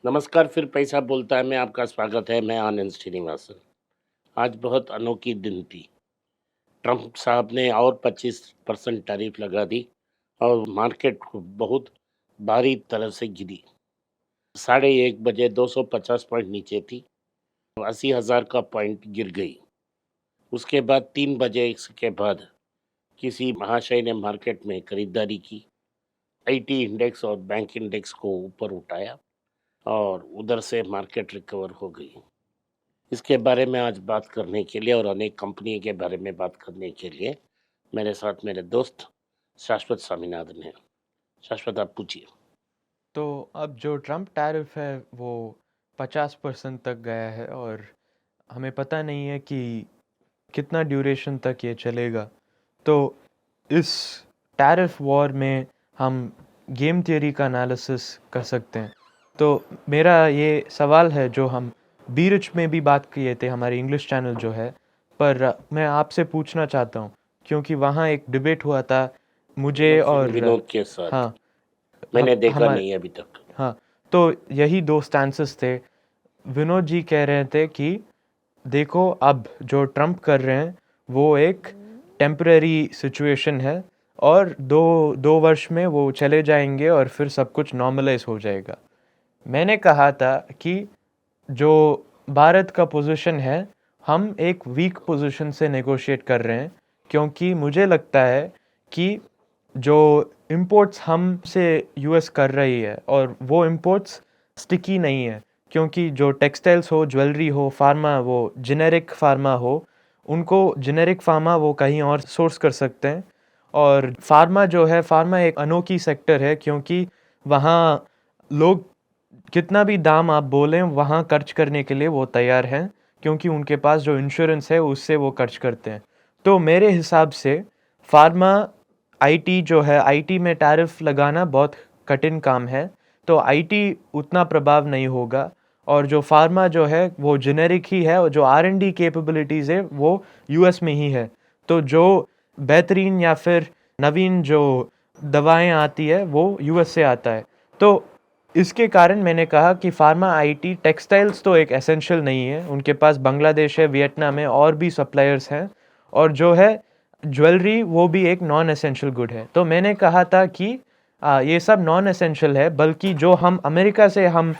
नमस्कार, फिर पैसा बोलता है में आपका स्वागत है। मैं आनंद श्रीनिवासन। आज बहुत अनोखी दिन थी। ट्रंप साहब ने और 25% टैरिफ लगा दी और मार्केट बहुत भारी तरह से गिरी। 1:30 बजे 250 पॉइंट नीचे थी, 80,000 का पॉइंट गिर गई। उसके बाद 3 बजे के बाद किसी महाशय ने मार्केट में खरीदारी की, आईटी इंडेक्स और बैंक इंडेक्स को ऊपर उठाया और उधर से मार्केट रिकवर हो गई। इसके बारे में आज बात करने के लिए और अनेक कंपनी के बारे में बात करने के लिए मेरे साथ मेरे दोस्त शाश्वत स्वामीनाथन है। शाश्वत, आप पूछिए। तो अब जो ट्रम्प टैरिफ है वो 50% तक गया है और हमें पता नहीं है कि कितना ड्यूरेशन तक ये चलेगा। तो इस टैरिफ वॉर में हम गेम थियरी का एनालिसिस कर सकते हैं। तो मेरा ये सवाल है जो हम बीरिच में भी बात किए थे, हमारे इंग्लिश चैनल जो है, पर मैं आपसे पूछना चाहता हूँ क्योंकि वहाँ एक डिबेट हुआ था मुझे और विनोद के साथ हाँ मैंने देखा हमारे नहीं अभी तक। हाँ, तो यही दो स्टैंसेस थे। विनोद जी कह रहे थे कि देखो अब जो ट्रम्प कर रहे हैं वो एक टेम्परेरी सिचुएशन है और दो दो वर्ष में वो चले जाएंगे और फिर सब कुछ नॉर्मलाइज हो जाएगा। मैंने कहा था कि जो भारत का पोजीशन है, हम एक वीक पोजीशन से नेगोशिएट कर रहे हैं क्योंकि मुझे लगता है कि जो इंपोर्ट्स हमसे यूएस कर रही है और वो इंपोर्ट्स स्टिकी नहीं है, क्योंकि जो टेक्सटाइल्स हो, ज्वेलरी हो, फार्मा, वो जेनेरिक फार्मा हो, उनको जेनेरिक फार्मा वो कहीं और सोर्स कर सकते हैं। और फार्मा जो है, फार्मा एक अनोखी सेक्टर है क्योंकि वहाँ लोग कितना भी दाम आप बोलें वहाँ खर्च करने के लिए वो तैयार हैं क्योंकि उनके पास जो इंश्योरेंस है उससे वो खर्च करते हैं। तो मेरे हिसाब से फार्मा, आईटी जो है, आईटी में टैरिफ लगाना बहुत कठिन काम है, तो आईटी उतना प्रभाव नहीं होगा। और जो फार्मा जो है वो जेनेरिक ही है और जो आर एंड डी कैपेबिलिटीज़ है वो यूएस में ही है। तो जो बेहतरीन या फिर नवीन जो दवाएं आती है वो यूएस से आता है। तो इसके कारण मैंने कहा कि फार्मा, आईटी, टेक्सटाइल्स तो एक एसेंशियल नहीं है, उनके पास बांग्लादेश है, वियतनाम है और भी सप्लायर्स हैं। और जो है ज्वेलरी, वो भी एक नॉन एसेंशियल गुड है। तो मैंने कहा था कि ये सब नॉन एसेंशियल है, बल्कि जो हम अमेरिका से हम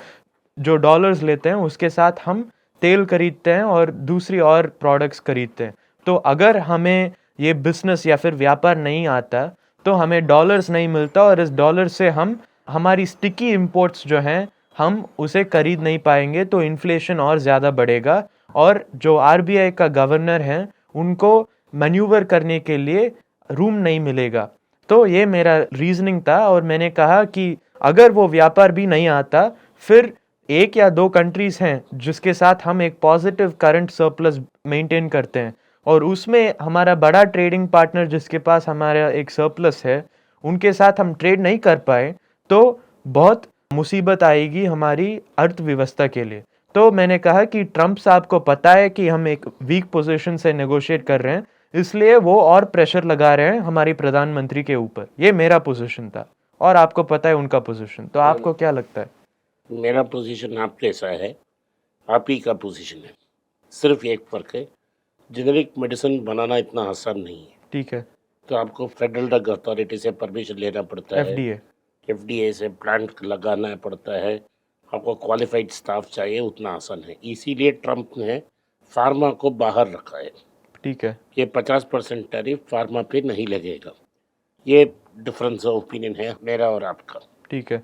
जो डॉलर्स लेते हैं उसके साथ हम तेल खरीदते हैं और दूसरी और प्रोडक्ट्स खरीदते हैं। तो अगर हमें ये बिजनेस या फिर व्यापार नहीं आता तो हमें डॉलर्स नहीं मिलता और इस डॉलर से हम हमारी स्टिकी इंपोर्ट्स जो हैं हम उसे खरीद नहीं पाएंगे, तो इन्फ्लेशन और ज़्यादा बढ़ेगा और जो आरबीआई का गवर्नर है उनको मैन्यूवर करने के लिए रूम नहीं मिलेगा। तो ये मेरा रीजनिंग था और मैंने कहा कि अगर वो व्यापार भी नहीं आता, फिर एक या दो कंट्रीज हैं जिसके साथ हम एक पॉजिटिव करंट सरप्लस मेंटेन करते हैं और उसमें हमारा बड़ा ट्रेडिंग पार्टनर जिसके पास हमारा एक सरप्लस है, उनके साथ हम ट्रेड नहीं कर पाए तो बहुत मुसीबत आएगी हमारी अर्थव्यवस्था के लिए। तो मैंने कहा कि ट्रंप साहब को पता है कि हम एक वीक पोजीशन से नेगोशिएट कर रहे हैं, इसलिए वो और प्रेशर लगा रहे हैं हमारी प्रधानमंत्री के ऊपर। ये मेरा पोजीशन था और आपको पता है उनका पोजीशन। तो आपको क्या लगता है? मेरा पोजीशन आप जैसा है, आप ही का पोजीशन है। सिर्फ एक फ़र्क है, जेनेरिक मेडिसिन बनाना इतना आसान नहीं है। ठीक है। तो आपको फेडरल ड्रग अथॉरिटी से परमिशन लेना पड़ता है, एफडीए। एफडीए से प्लांट लगाना पड़ता है, आपको क्वालिफाइड स्टाफ चाहिए, उतना आसान है। इसीलिए ट्रम्प ने फार्मा को बाहर रखा है। ठीक है। ये 50% टैरिफ फार्मा पे नहीं लगेगा। ये डिफरेंस ऑफ ओपिनियन है मेरा और आपका। ठीक है।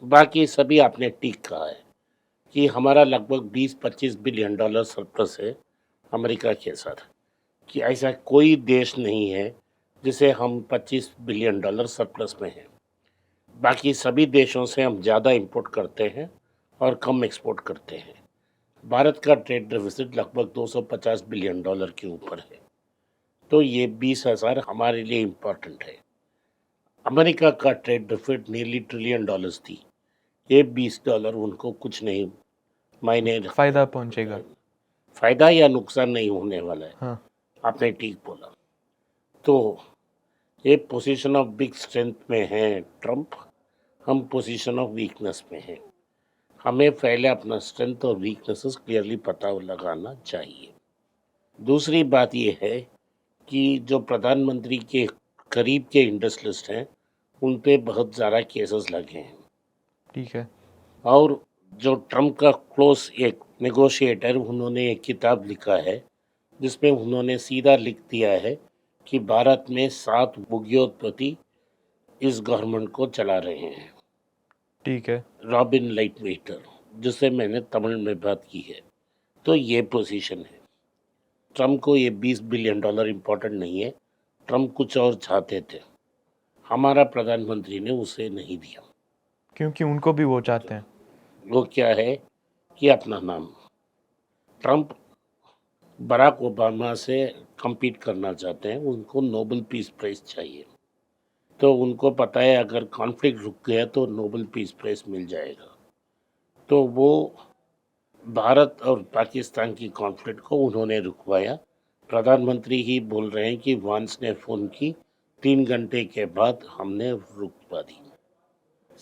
बाकी सभी आपने ठीक कहा है कि हमारा लगभग 20-25 बिलियन डॉलर सरप्लस है अमेरिका के साथ, कि ऐसा कोई देश नहीं है जिसे हम 25 बिलियन डॉलर सरप्लस में हैं। बाकी सभी देशों से हम ज़्यादा इंपोर्ट करते हैं और कम एक्सपोर्ट करते हैं। भारत का ट्रेड डेफिसिट लगभग 250 बिलियन डॉलर के ऊपर है। तो ये 20,000 हमारे लिए इम्पोर्टेंट है। अमेरिका का trade deficit nearly trillion dollars थी। ये $20 उनको कुछ नहीं मायने रखता फायदा पहुंचेगा। है। फ़ायदा या नुकसान नहीं होने वाला है। हाँ। आपने ठीक बोला। तो ये पोजीशन ऑफ बिग स्ट्रेंथ में है ट्रम्प, हम पोजीशन ऑफ वीकनेस में हैं। हमें पहले अपना स्ट्रेंथ और वीकनेसेस क्लियरली पता लगाना चाहिए। दूसरी बात ये है कि जो प्रधानमंत्री के करीब के इंडस्ट्रियलिस्ट हैं, उन पे बहुत ज़्यादा केसेस लगे हैं। ठीक है। और जो ट्रम्प का क्लोज एक नेगोशिएटर, उन्होंने एक किताब लिखा है जिसमें उन्होंने सीधा लिख दिया है कि भारत में 7 उद्योगपति इस गवर्नमेंट को चला रहे हैं। ठीक है। रॉबिन लाइटवेटर, जिससे मैंने तमिल में बात की है। तो ये पोजीशन है। ट्रम्प को ये $20 बिलियन इम्पोर्टेंट नहीं है। ट्रम्प कुछ और चाहते थे, हमारा प्रधानमंत्री ने उसे नहीं दिया। क्योंकि उनको भी वो चाहते हैं। वो क्या है कि अपना नाम, ट्रम्प बराक ओबामा से compete करना चाहते हैं, उनको नोबेल पीस प्राइज चाहिए। तो उनको पता है अगर कॉन्फ्लिक्ट रुक गया तो नोबेल पीस प्राइज मिल जाएगा। तो वो भारत और पाकिस्तान की कॉन्फ्लिक्ट को उन्होंने रुकवाया। प्रधानमंत्री ही बोल रहे हैं कि वांस ने फ़ोन की 3 घंटे के बाद हमने रुकवा दी।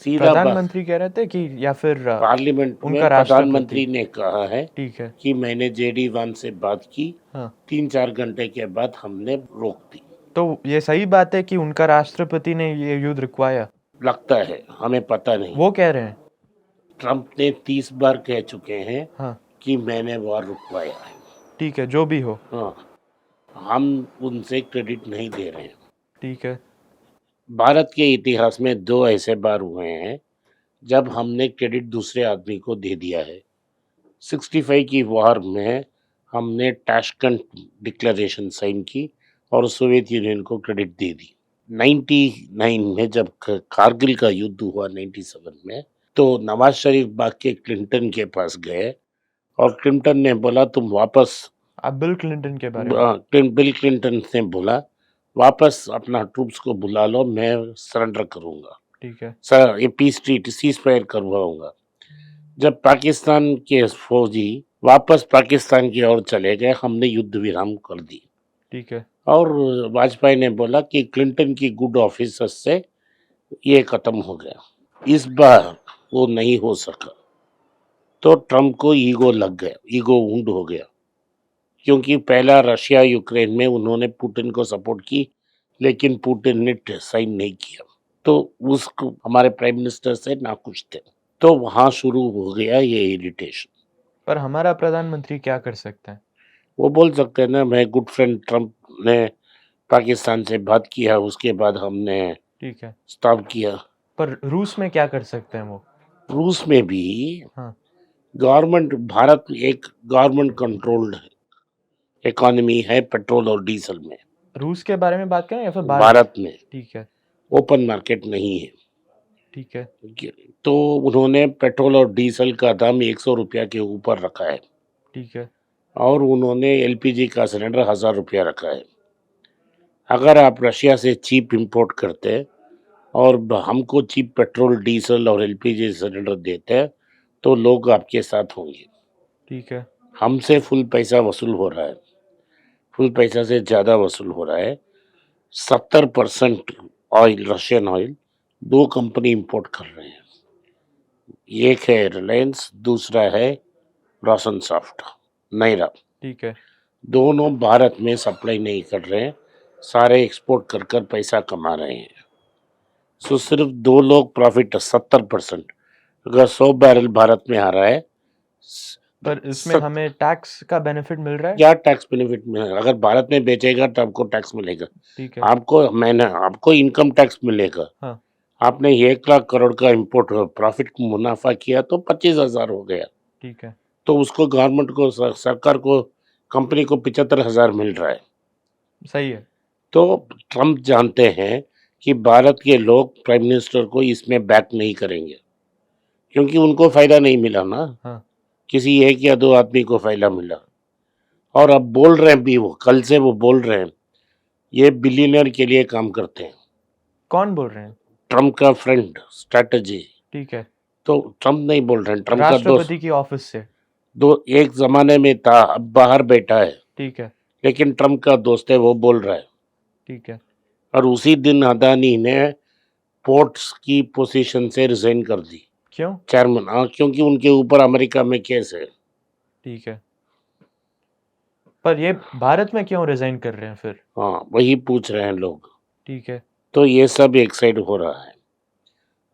सीधा बात, प्रधानमंत्री कह रहे थे कि या फिर पार्लियामेंट उनका में प्रधानमंत्री राष्ट्रपति? ने कहा है ठीक है। कि मैंने जेडी वांस से बात की, हाँ। 3-4 घंटे के बाद हमने रोक दी। तो ये सही बात है कि उनका राष्ट्रपति ने ये युद्ध रुकवाया? लगता है, हमें पता नहीं। वो कह रहे हैं। ट्रम्प ने 30 बार कह चुके हैं हाँ। कि मैंने वॉर रुकवाया है। ठीक है, जो भी हो। हाँ, हम उनसे क्रेडिट नहीं दे रहे हैं। ठीक है। भारत के इतिहास में 2 ऐसे बार हुए हैं जब हमने क्रेडिट दूसरे आदमी को दे दिया है। 65 की वॉर में हमने टाशकंट डिक्लेरेशन साइन की और सोवियत यूनियन को क्रेडिट दे दी। 99 में जब कारगिल का युद्ध हुआ 97 में, तो नवाज शरीफ भाग के क्लिंटन के पास गए और क्लिंटन ने बोला तुम वापस, आप बिल क्लिंटन के बारे में? बिल क्लिंटन ने बोला वापस अपना ट्रूप्स को बुला लो, मैं सरेंडर करूंगा, ठीक है। सर ये पीस ट्रीट सीज फायर करवाऊंगा। जब पाकिस्तान के फौजी वापस पाकिस्तान की ओर चले गए, हमने युद्ध विराम कर दी। ठीक है। और वाजपेयी ने बोला कि क्लिंटन की गुड ऑफिसर्स से ये खत्म हो गया। इस बार वो नहीं हो सका, तो ट्रम्प को ईगो लग गया, ईगो वुंड हो गया, क्योंकि पहला रशिया यूक्रेन में उन्होंने पुतिन को सपोर्ट की, लेकिन पुतिन ने साइन नहीं किया, तो उसको हमारे प्राइम मिनिस्टर से नाखुश थे। तो वहाँ शुरू हो गया ये इरिटेशन। पर हमारा प्रधानमंत्री क्या कर सकता है? वो बोल सकते हैं ना, मैं गुड फ्रेंड, ट्रम्प ने पाकिस्तान से बात किया, उसके बाद हमने ठीक है। स्टॉप किया। पर रूस में क्या कर सकते हैं वो? रूस में भी हाँ। गवर्नमेंट, भारत एक गवर्नमेंट कंट्रोल्ड इकोनॉमी है पेट्रोल और डीजल में। रूस के बारे में बात करें या फिर भारत में ठीक है। ओपन मार्केट नहीं है। ठीक है। तो उन्होंने पेट्रोल और डीजल का दाम 100 रुपया के ऊपर रखा है, ठीक है। और उन्होंने एलपीजी का सिलेंडर 1000 रुपया रखा है। अगर आप रशिया से चीप इंपोर्ट करते हैं और हमको चीप पेट्रोल, डीजल और एलपीजी सिलेंडर देते हैं, तो लोग आपके साथ होंगे। ठीक है। हमसे फुल पैसा वसूल हो रहा है, फुल पैसा से ज़्यादा वसूल हो रहा है। 70% oil, Russian oil, 2 company import कर रहे हैं। एक है रिलायंस, दूसरा है रॉसन सॉफ्ट, नायरा। ठीक है। दोनों भारत में सप्लाई नहीं कर रहे हैं, सारे एक्सपोर्ट कर कर पैसा कमा रहे हैं। सो सिर्फ 2 लोग प्रॉफिट 70%। अगर 100 बैरल भारत में आ रहा है, पर इसमें हमें टैक्स का बेनिफिट मिल रहा है? क्या टैक्स बेनिफिट मिलेगा? अगर भारत में बेचेगा तो आपको टैक्स मिलेगा। ठीक है। आपको इनकम टैक्स मिलेगा। हाँ। आपने 1 लाख करोड़ का इंपोर्ट प्रॉफिट मुनाफा किया तो 25,000 हो गया। ठीक है। तो उसको गवर्नमेंट को, सरकार को, कंपनी को 75,000 मिल रहा है। सही है। तो ट्रम्प जानते हैं कि भारत के लोग प्राइम मिनिस्टर को इसमें बैक नहीं करेंगे, क्योंकि उनको फायदा नहीं मिला ना। हाँ। किसी 1 या 2 आदमी को फायदा मिला। और अब बोल रहे हैं भी, वो कल से वो बोल रहे हैं ये बिलियनर के लिए काम करते हैं। कौन बोल रहे हैं? ट्रम्प का फ्रेंड, स्ट्रैटेजी। ठीक है। तो ट्रम्प नहीं बोल रहे हैं, ट्रम्प का दोस्त। राष्ट्रपति की ऑफिस से? एक जमाने में था, अब बाहर बैठा है, ठीक है। लेकिन ट्रम्प का दोस्त है, वो बोल रहा है। ठीक है। और उसी दिन अदानी ने पोर्ट्स की पोजीशन से रिजाइन कर दी। क्यों? चेयरमैन, हाँ, क्योंकि उनके ऊपर अमेरिका में केस है। ठीक है। पर ये भारत में क्यों रिजाइन कर रहे हैं फिर? हाँ, वही पूछ रहे हैं लोग। ठीक है। तो ये सब एक साइड हो रहा है।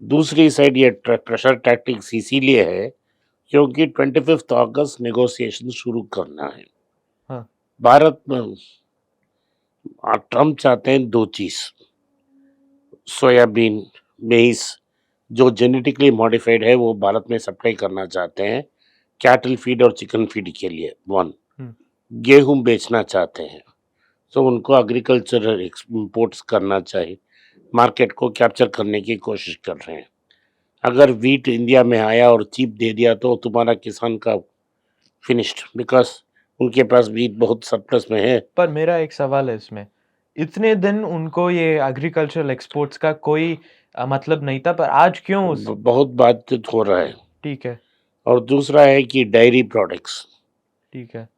दूसरी साइड ये प्रेशर टैक्टिक्स इसीलिए है क्योंकि 25 अगस्त नेगोशिएशन शुरू करना है। हाँ। भारत में ट्रम्प चाहते हैं दो चीज, सोयाबीन, मेइस जो जेनेटिकली मॉडिफाइड है वो भारत में सप्लाई करना चाहते हैं कैटल फीड और चिकन फीड के लिए। वन, गेहूं बेचना चाहते हैं, तो उनको एग्रीकल्चर इंपोर्ट्स करना चाहिए, मार्केट को कैप्चर करने की कोशिश कर रहे हैं। अगर वीट इंडिया में आया और चीप दे दिया तो तुम्हारा किसान का फिनिश्ड, बिकॉज उनके पास वीट बहुत सरप्लस में है। पर मेरा एक सवाल है इसमें, इतने दिन उनको ये एग्रीकल्चरल एक्सपोर्ट्स का कोई मतलब नहीं था, पर आज क्यों बहुत बातचीत हो रहा है। ठीक है। और दूसरा है कि डायरी प्रोडक्ट्स, ठीक है।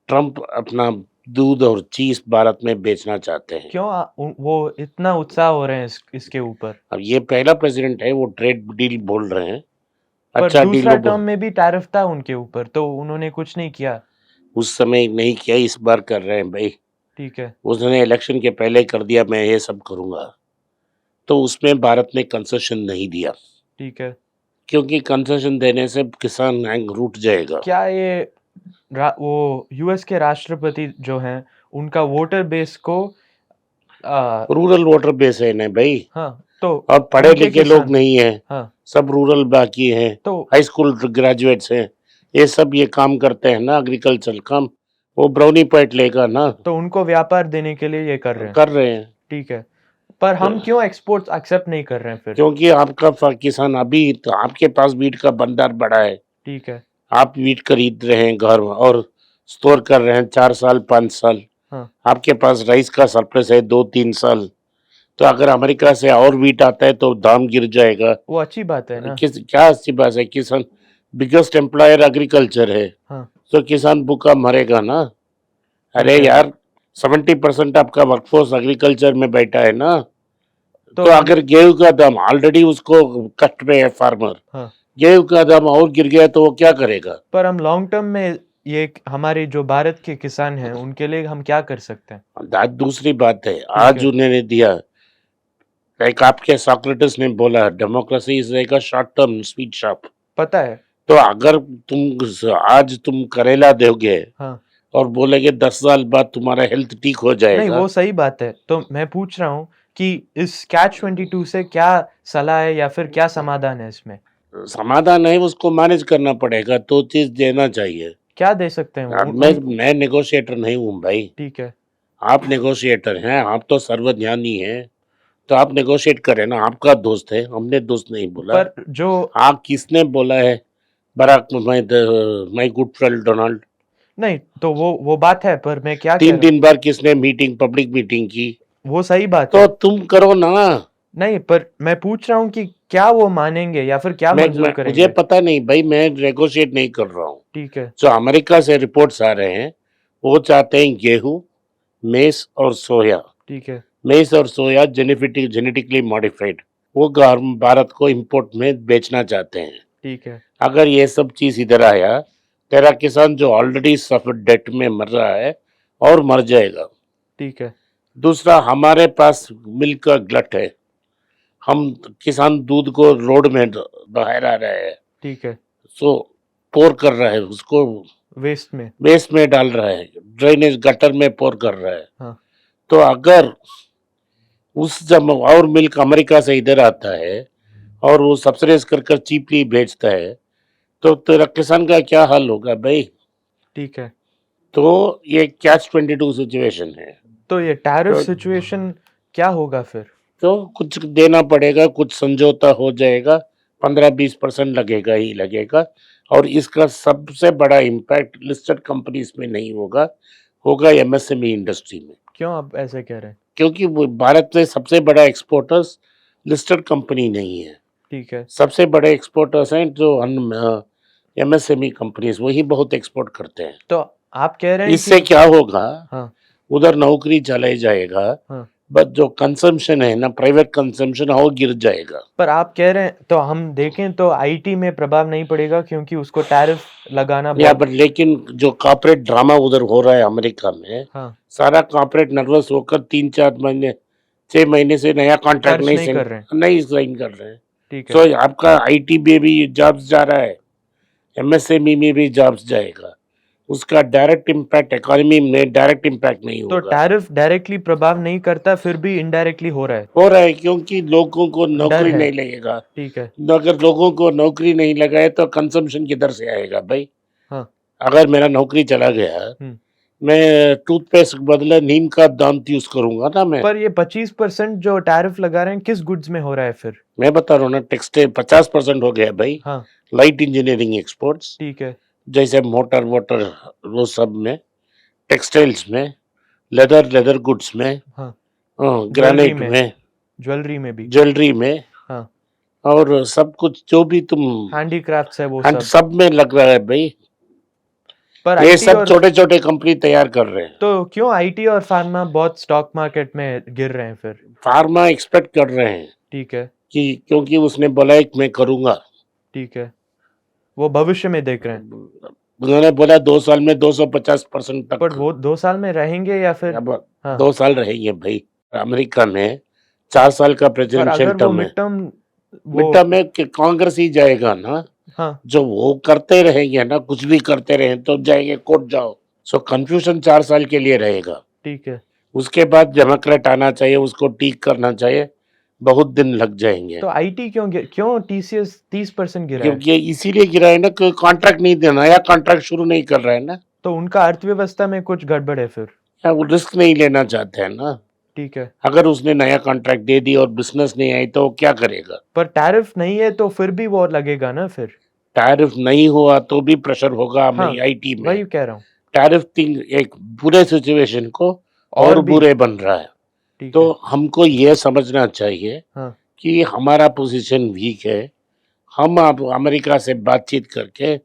ट्रम्प अपना दूध और चीज भारत में बेचना चाहते हैं। क्यों वो इतना उत्साह हो रहे हैं इसके ऊपर? अब ये पहला प्रेसिडेंट है, वो ट्रेड डील बोल रहे हैं, पर अच्छा दूसरा डील टर्म में भी टैरिफ था उनके ऊपर, तो उन्होंने कुछ नहीं किया। उस समय नहीं किया, इस बार कर रहे हैं भाई। ठीक है। उसने इलेक्शन के पहले कर दिया मैं ये सब करूंगा, तो उसमें भारत ने कंसेशन नहीं दिया। ठीक है। क्योंकि कंसेशन देने से किसान रूठ जाएगा। क्या ये वो यूएस के राष्ट्रपति जो हैं उनका वोटर बेस को रूरल वोटर बेस है ना भाई। हाँ, तो और पढ़े उनके लिखे लोग किसान, नहीं है, हाँ, सब रूरल बाकी हैं, तो हाई स्कूल ग्रेजुएट्स हैं, ये सब ये काम करते हैं ना एग्रीकल्चर काम, वो ब्राउनी पॉइंट लेगा ना, तो उनको व्यापार देने के लिए ये कर रहे हैं। कर रहे हैं। ठीक है। पर हम क्यों एक्सपोर्ट्स एक्सेप्ट नहीं कर रहे हैं फिर? क्योंकि आपका किसान अभी तो आपके पास वीट का भंडार बड़ा है, ठीक है। आप वीट खरीद रहे हैं घर में और स्टोर कर रहे हैं 4 साल 5 साल, हाँ। आपके पास राइस का सरप्लस है 2-3 साल, तो अगर अमेरिका से और वीट आता है तो दाम गिर जाएगा। वो अच्छी बात है ना। क्या अच्छी बात है, किसान बिगेस्ट एम्प्लॉयर एग्रीकल्चर है, हाँ। तो किसान भूखा मरेगा ना। अरे ठीक है। यार 70% आपका वर्कफोर्स एग्रीकल्चर में बैठा है ना, तो हम- अगर गेहूं का दाम ऑलरेडी उसको कष्ट में है फार्मर, हाँ। गेहूं का दाम और गिर गया तो वो क्या करेगा? पर हम लॉन्ग टर्म में ये हमारे जो भारत के किसान हैं उनके लिए हम क्या कर सकते हैं? दूसरी बात है, आज है। उन्होंने दिया, लाइक आपके सोक्रेटिस ने बोला democracy is like a short term sweet shop. पता है। तो अगर तुम करेला दोगे हाँ। और बोलेगे 10 साल बाद तुम्हारा हेल्थ ठीक हो नहीं, जाएगा, वो सही बात है। तो मैं पूछ रहा हूँ कि इस कैच 22 से क्या सलाह है या फिर क्या समाधान है इसमें? समाधान है उसको मैनेज करना पड़ेगा, तो चीज देना चाहिए। क्या दे सकते हैं यार, वो? मैं नेगोशिएटर नहीं हूँ भाई, ठीक है। आप नेगोशिएटर हैं, आप तो सर्वज्ञानी हैं, तो आप नेगोशिएट करें ना, आपका दोस्त है, हमने दोस्त नहीं बोला। पर जो आप किसने बोला है Barack my good friend Donald? नहीं, तो वो बात है, पर मैं क्या कह तीन रहा हूँ, तीन बार किसने मीटिंग पब्लिक मीटिंग की? वो सही बात तो है। तुम करो ना। नहीं, पर मैं पूछ रहा हूँ कि क्या वो मानेंगे या फिर क्या मंजूर मुझे करेंगे? पता नहीं भाई, मैं नेगोशिएट नहीं कर रहा हूँ। ठीक है। जो अमेरिका से रिपोर्ट्स आ रहे हैं वो चाहते हैं गेहूं, मेस और सोया। ठीक है। मेस और सोया जेनेटिकली मॉडिफाइड, वो भारत को इंपोर्ट में बेचना चाहते हैं। ठीक है। अगर ये सब चीज इधर आया, तेरा किसान जो ऑलरेडी सफर डेट में मर रहा है और मर जाएगा। ठीक है। दूसरा, हमारे पास मिल्क का गलट है, हम किसान दूध को रोड में बहा रहे हैं, ठीक है। सो पोर कर रहा है उसको, वेस्ट में डाल रहा है, ड्रेनेज गटर में पोर कर रहा है। हाँ। तो अगर उस जब और मिल्क अमेरिका से इधर आता है और वो सब्सिडाइज कर चीपली बेचता है, तो तेरा किसान का क्या हाल होगा भाई? ठीक है। तो ये कैच 22 सिचुएशन है। तो ये टैरिफ तो- सिचुएशन क्या होगा फिर? तो कुछ देना पड़ेगा, कुछ समझौता हो जाएगा, 15-20% लगेगा ही लगेगा। और इसका सबसे बड़ा इम्पैक्ट लिस्टेड कंपनीज में नहीं होगा, होगा एमएसएमई इंडस्ट्री में। क्यों आप ऐसे कह रहे हैं? क्योंकि वो भारत में सबसे बड़ा एक्सपोर्टर्स लिस्टेड कंपनी नहीं है, ठीक है। सबसे बड़े एक्सपोर्टर्स हैं जो एमएसएमई कंपनीज, वही बहुत एक्सपोर्ट करते हैं। तो आप कह रहे हैं इससे कि क्या होगा, हाँ। उधर नौकरी चले जाएगा, हाँ। बट जो कंजम्पशन है ना, प्राइवेट कंजम्पशन वो गिर जाएगा। पर आप कह रहे हैं तो हम देखें तो आईटी में प्रभाव नहीं पड़ेगा क्योंकि उसको टैरिफ लगाना या बहुत। बट लेकिन जो कॉर्पोरेट ड्रामा उधर हो रहा है अमेरिका में, हाँ, सारा कॉर्पोरेट नर्वस होकर 3-4 महीने 6 महीने से नया कॉन्ट्रैक्ट खर्च नहीं कर रहे हैं। नहीं साइन कर रहे हैं। ठीक सो है। आपका आईटी में भी जॉब्स जा रहा है, एमएसएमई में भी जॉब्स जाएगा, उसका डायरेक्ट इम्पैक्ट इकोनॉमी में डायरेक्ट इम्पैक्ट नहीं तो होगा। टैरिफ डायरेक्टली प्रभाव नहीं करता, फिर भी इनडायरेक्टली हो रहा है। क्योंकि लोगों को डर नौकरी है। नहीं लगेगा। ठीक है। अगर लोगों को नौकरी नहीं लगाए तो कंजम्पशन किधर से आएगा भाई? हाँ। अगर मेरा नौकरी चला गया, हम्म। मैं टूथपेस्ट के बदले नीम का दांत यूज करूंगा ना मैं। पर ये 25% जो टैरिफ लगा रहे हैं किस गुड्स में हो रहा है फिर? मैं बता रहा हूँ ना, टेक्सटाइल 50% हो गया भाई। हाँ। लाइट इंजीनियरिंग एक्सपोर्ट्स, ठीक है। जैसे मोटर वोटर, वो सब में, टेक्सटाइल्स में, लेदर गुड्स में, हाँ। ग्रेनाइट में। में, ज्वेलरी में भी। ज्वेलरी में, हाँ। और सब कुछ जो भी तुम हैंडीक्राफ्ट्स है वो hand सब। सब में लग रहा है भाई। पर ये आईटी सब और छोटे छोटे कंपनी तैयार कर रहे हैं। तो क्यों आईटी और फार्मा बहुत स्टॉक मार्केट में गिर रहे हैं फिर? फार्मा एक्सपेक्ट कर रहे हैं ठीक है। कि क्योंकि उसने बोला है कि मैं करूंगा। ठीक है, वो भविष्य में देख रहे हैं। उन्होंने बोला 2 साल में 250% तक। पर वो 2 साल में रहेंगे या फिर? अब हाँ। 2 साल रहेंगे भाई। अमेरिका में 4 साल का पर प्रेसिडेंशियल अगर वो टर्म है। वो मिड टर्म में कांग्रेस ही जाएगा ना। हाँ। जो वो करते रहेंगे ना, कुछ भी करते रहे तो जाएंगे कोर्ट जाओ। सो कंफ्यूजन 4 साल के लिए रहेगा। ठीक है। उसके बाद डेमोक्रेट आना चाहिए, उसको ठीक करना चाहिए, बहुत दिन लग जाएंगे। तो आईटी क्यों टीसीएस 30% गिरा है? क्योंकि इसीलिए गिरा है ना कि कॉन्ट्रैक्ट नहीं देना, नया कॉन्ट्रैक्ट शुरू नहीं कर रहा है ना, तो उनका अर्थव्यवस्था में कुछ गड़बड़ है फिर? या वो रिस्क नहीं लेना चाहते हैं ना। ठीक है। अगर उसने नया कॉन्ट्रैक्ट दे दी और बिजनेस नहीं आई तो वो क्या करेगा? पर टैरिफ नहीं है तो फिर भी वो लगेगा ना फिर? टैरिफ नहीं हुआ तो भी प्रेशर होगा हाँ, आईटी में। वही कह रहा हूँ। टैरिफ एक पूरे सिचुएशन को और भी बुरे बन रहा है। ठीक तो है। हमको ये समझना चाहिए हाँ। कि हमारा पोजीशन वीक है। हम आप अमेरिका से बातचीत करके,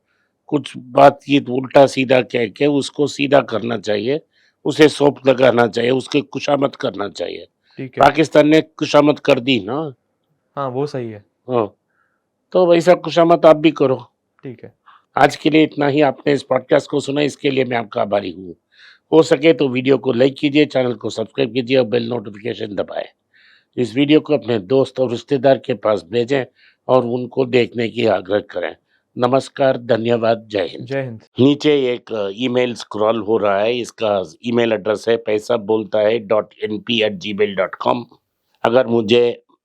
कुछ बातचीत उल्टा सीधा कह के उसको सीधा करना चाहिए, उसे सौंप लगाना चाहिए, उसके खुशामद करना चाहिए। ठीक है। पाकिस्तान ने खुशामद कर दी ना। हाँ, वो सही है। हाँ, तो वैसा खुशामद आप भी करो। ठीक है। आज के लिए इतना ही। आपने इस पॉडकास्ट को सुना, इसके लिए मैं आपका आभारी हूँ। हो सके तो वीडियो को लाइक कीजिए, चैनल को सब्सक्राइब कीजिए और बेल नोटिफिकेशन दबाएं। इस वीडियो को अपने दोस्त और रिश्तेदार के पास भेजें और उनको देखने की आग्रह करें। नमस्कार, धन्यवाद, जय हिंद। जय हिंद। नीचे एक ईमेल स्क्रॉल हो रहा है, इसका ईमेल एड्रेस है paisaboltahai.np@gmail.com। अगर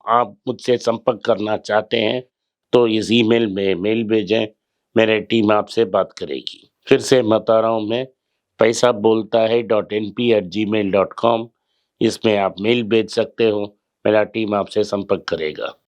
आप मुझसे संपर्क करना चाहते हैं तो इस ईमेल में मेल भेजें, मेरी टीम आपसे बात करेगी। फिर से बता रहा हूँ मैं, paisaboltahai.np@gmail.com। इसमें आप मेल भेज सकते हो, मेरा टीम आपसे संपर्क करेगा।